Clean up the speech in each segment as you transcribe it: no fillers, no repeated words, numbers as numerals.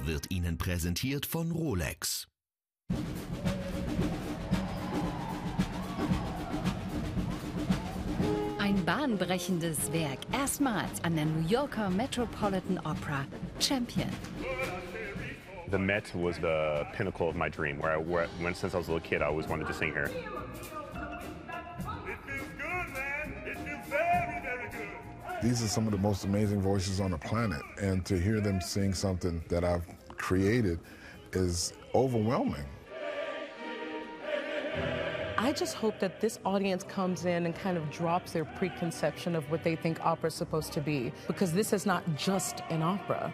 Opera wird Ihnen präsentiert von Rolex. Ein bahnbrechendes Werk, erstmals an der New Yorker Metropolitan Opera, Champion. The Met was the pinnacle of my dream, where since I was a little kid, I always wanted to sing here. It feels good, man. It feels very, very good. These are some of the most amazing voices on the planet, and to hear them sing something that I've created is overwhelming. I just hope that this audience comes in and kind of drops their preconception of what they think opera is supposed to be, because this is not just an opera.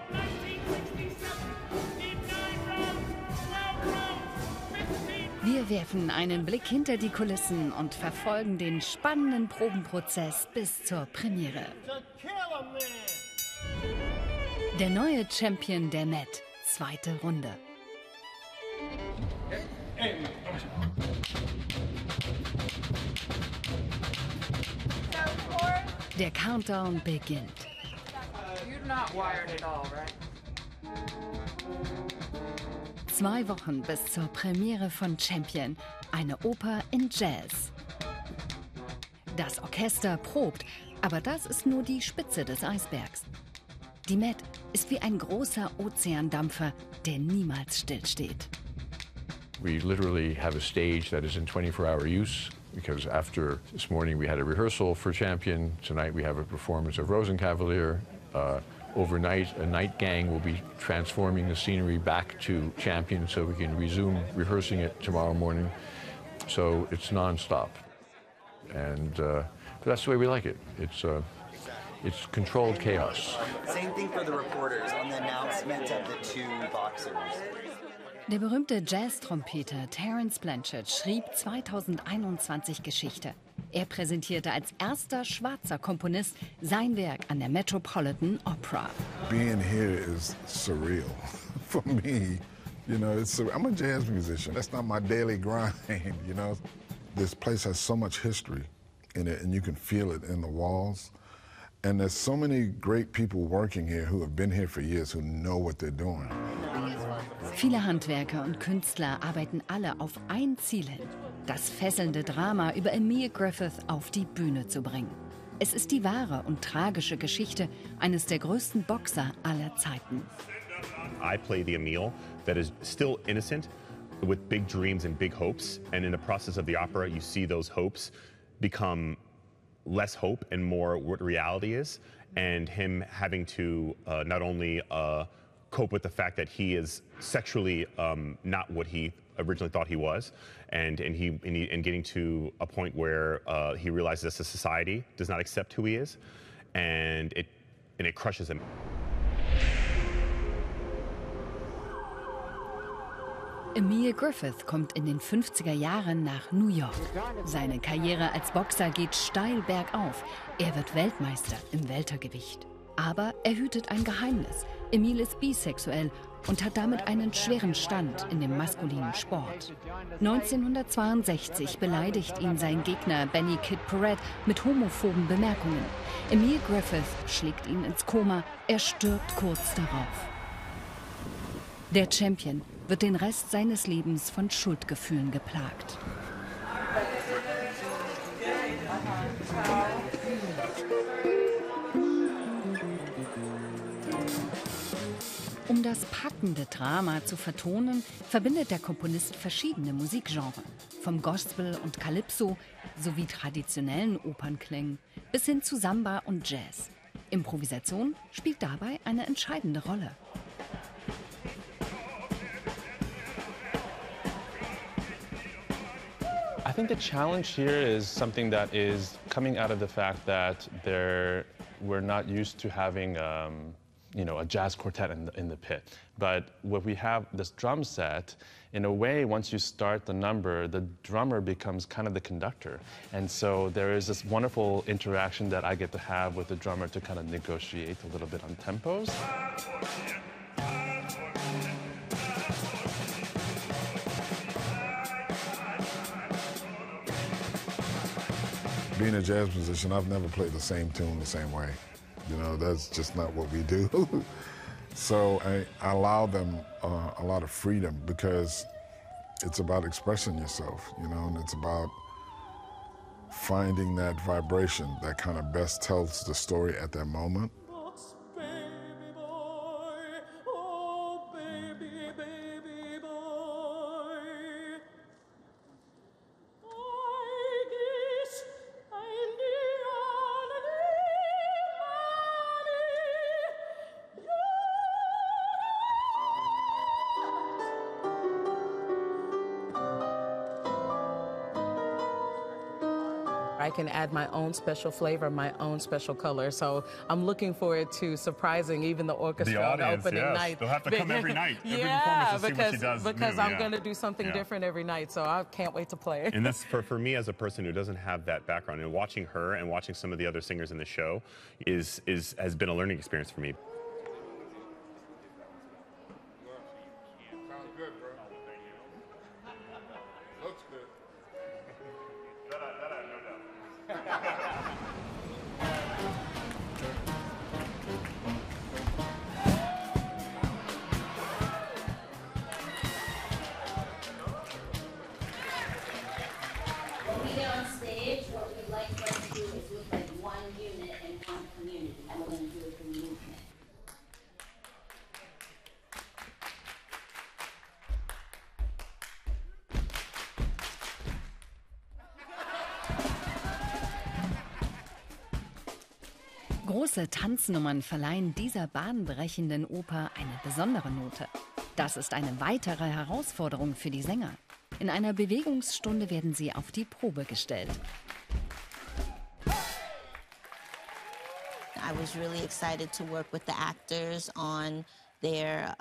Wir werfen einen Blick hinter die Kulissen und verfolgen den spannenden Probenprozess bis zur Premiere. Der neue Champion der Met, zweite Runde. Der Countdown beginnt. You're not wired at all, right? 2 Wochen bis zur Premiere von Champion, eine Oper in Jazz. Das Orchester probt, aber das ist nur die Spitze des Eisbergs. Die Met ist wie ein großer Ozeandampfer, der niemals stillsteht. We literally have a stage that is in 24-hour use, because after this morning we had a rehearsal for Champion. Tonight we have a performance of Rosenkavalier. Overnight, a night gang will be transforming the scenery back to Champion so we can resume rehearsing it tomorrow morning. So it's non-stop. And that's the way we like it. It's controlled chaos. Same thing for the reporters on the announcement of the 2 boxers. Der berühmte Jazz-Trompeter Terence Blanchard schrieb 2021 Geschichte. Er präsentierte als erster schwarzer Komponist sein Werk an der Metropolitan Opera. Being here is surreal for me. You know, I'm a jazz musician. That's not my daily grind, you know. This place has so much history in it, and you can feel it in the walls. And there's so many great people working here who have been here for years who know what they're doing. Viele Handwerker und Künstler arbeiten alle auf ein Ziel hin: das fesselnde Drama über Emile Griffith auf die Bühne zu bringen. Es ist die wahre und tragische Geschichte eines der größten Boxer aller Zeiten. I play the Emile that is still innocent, with big dreams and big hopes, and in the process of the opera, you see those hopes become less hope and more what reality is, and him having to not only cope with the fact that he is sexually not what he originally thought he was, and getting to a point where he realizes that society does not accept who he is, and it crushes him. Emile Griffith kommt in den 50er Jahren nach New York. Seine Karriere als Boxer geht steil bergauf. Er wird Weltmeister im Weltergewicht. Aber er hütet ein Geheimnis. Emile ist bisexuell und hat damit einen schweren Stand in dem maskulinen Sport. 1962 beleidigt ihn sein Gegner Benny Kid Paret mit homophoben Bemerkungen. Emile Griffith schlägt ihn ins Koma. Er stirbt kurz darauf. Der Champion wird den Rest seines Lebens von Schuldgefühlen geplagt. Um das packende Drama zu vertonen, verbindet der Komponist verschiedene Musikgenres, vom Gospel und Calypso sowie traditionellen Opernklängen bis hin zu Samba und Jazz. Improvisation spielt dabei eine entscheidende Rolle. I think the challenge here is something that is coming out of the fact that we're not used to having a jazz quartet in the pit. But what we have, this drum set, in a way, once you start the number, the drummer becomes kind of the conductor. And so there is this wonderful interaction that I get to have with the drummer to kind of negotiate a little bit on tempos. Being a jazz musician, I've never played the same tune the same way. You know, that's just not what we do. So I allow them a lot of freedom because it's about expressing yourself, you know, and it's about finding that vibration that kind of best tells the story at that moment. I can add my own special flavor, my own special color. So I'm looking forward to surprising even the orchestra on the opening night. They'll have to come every night, every performance to see what she does because new, I'm going to do something different every night. So I can't wait to play. And that's for me as a person who doesn't have that background, and watching her and watching some of the other singers in the show has been a learning experience for me. Sounds good, bro. Looks good. That I have no doubt. When we get on stage, what we'd like for us to do is look like one unit and one community. And we're going to do it through movement. Große Tanznummern verleihen dieser bahnbrechenden Oper eine besondere Note. Das ist eine weitere Herausforderung für die Sänger. In einer Bewegungsstunde werden sie auf die Probe gestellt. I was really excited to work with the actors on their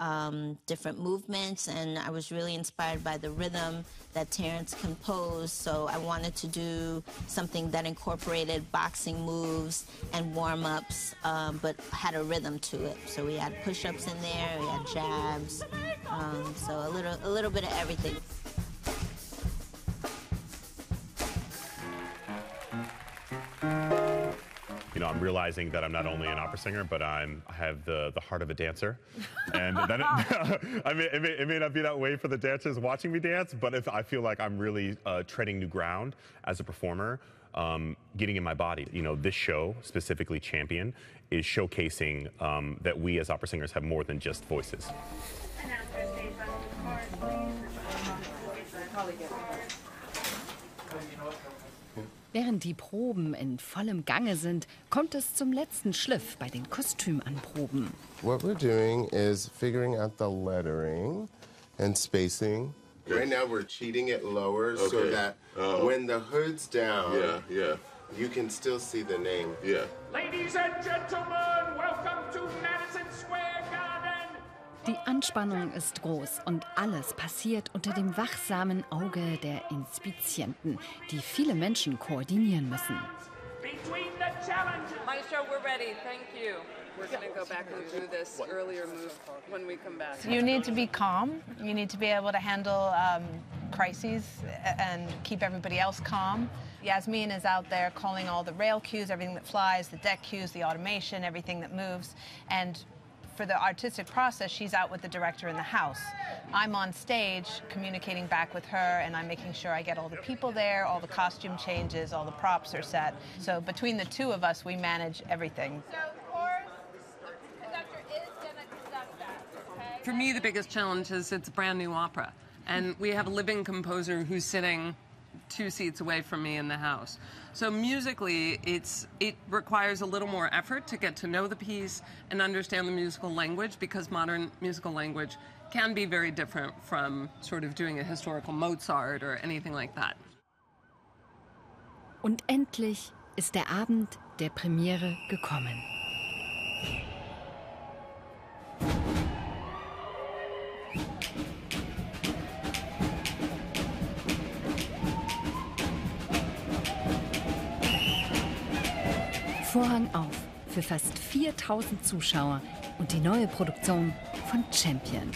different movements, and I was really inspired by the rhythm that Terrence composed, so I wanted to do something that incorporated boxing moves and warm-ups, but had a rhythm to it. So we had push-ups in there, we had jabs, so a little bit of everything. You know, I'm realizing that I'm not only an opera singer, but I have the heart of a dancer. And that it may not be that way for the dancers watching me dance, but I feel like I'm really treading new ground as a performer, getting in my body. You know, this show, specifically Champion, is showcasing that we as opera singers have more than just voices. Während die Proben in vollem Gange sind, kommt es zum letzten Schliff bei den Kostümanproben. What we're doing is figuring out the lettering and spacing. Right now we're cheating it lower so that when the hood's down, you can still see the name. Ladies and gentlemen, welcome to Madison Square Garden. Die Anspannung ist groß und alles passiert unter dem wachsamen Auge der Inspizienten, die viele Menschen koordinieren müssen. Between the challenges. Maestro, we're ready. Thank you. We're going to go back and do this earlier move when we come back. You need to be calm. You need to be able to handle crises and keep everybody else calm. Yasmin is out there calling all the rail cues, everything that flies, the deck cues, the automation, everything that moves. And for the artistic process, she's out with the director in the house. I'm on stage communicating back with her, and I'm making sure I get all the people there, all the costume changes, all the props are set. So between the two of us, we manage everything. So, of course, the conductor is going to conduct that, okay? For me, the biggest challenge is it's a brand new opera. And we have a living composer who's sitting 2 seats away from me in the house. So musically, it requires a little more effort to get to know the piece and understand the musical language, because modern musical language can be very different from sort of doing a historical Mozart or anything like that. Und endlich ist der Abend der Premiere gekommen. Vorhang auf für fast 4000 Zuschauer und die neue Produktion von Champion.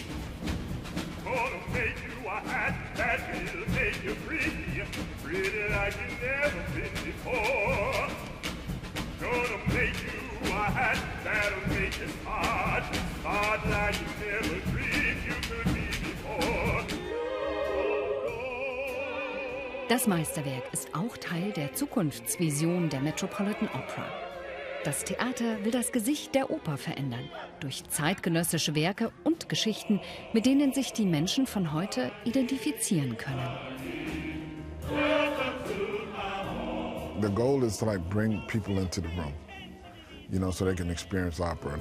Gonna make you a hat that will make you pretty, pretty like you never been before. Gonna make you a hat that'll make it hard heart like you never dreamed you could be before. Das Meisterwerk ist auch Teil der Zukunftsvision der Metropolitan Opera. Das Theater will das Gesicht der Oper verändern, durch zeitgenössische Werke und Geschichten, mit denen sich die Menschen von heute identifizieren können. The goal is to bring people into the room, so they can experience opera.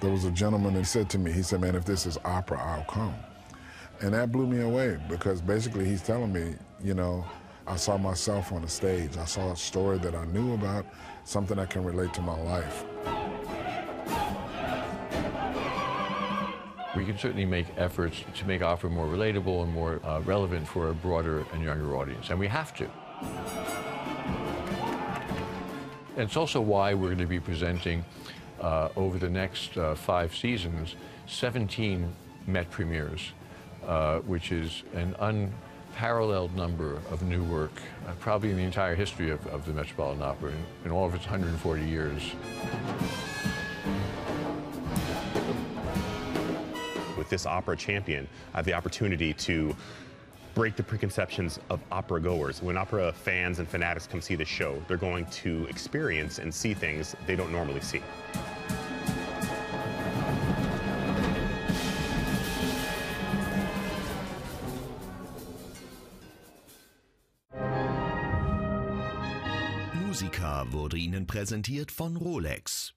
There was a gentleman that said to me, he said, man, if this is opera, I'll come. And that blew me away because basically he's telling me, I saw myself on the stage. I saw a story that I knew about, something that can relate to my life. We can certainly make efforts to make opera more relatable and more relevant for a broader and younger audience, and we have to. And it's also why we're going to be presenting over the next 5 seasons, 17 Met premieres, which is an unparalleled number of new work, probably in the entire history of the Metropolitan Opera, in all of its 140 years. With this opera champion, I have the opportunity to break the preconceptions of opera goers. When opera fans and fanatics come see the show, they're going to experience and see things they don't normally see. Musica wurde Ihnen präsentiert von Rolex.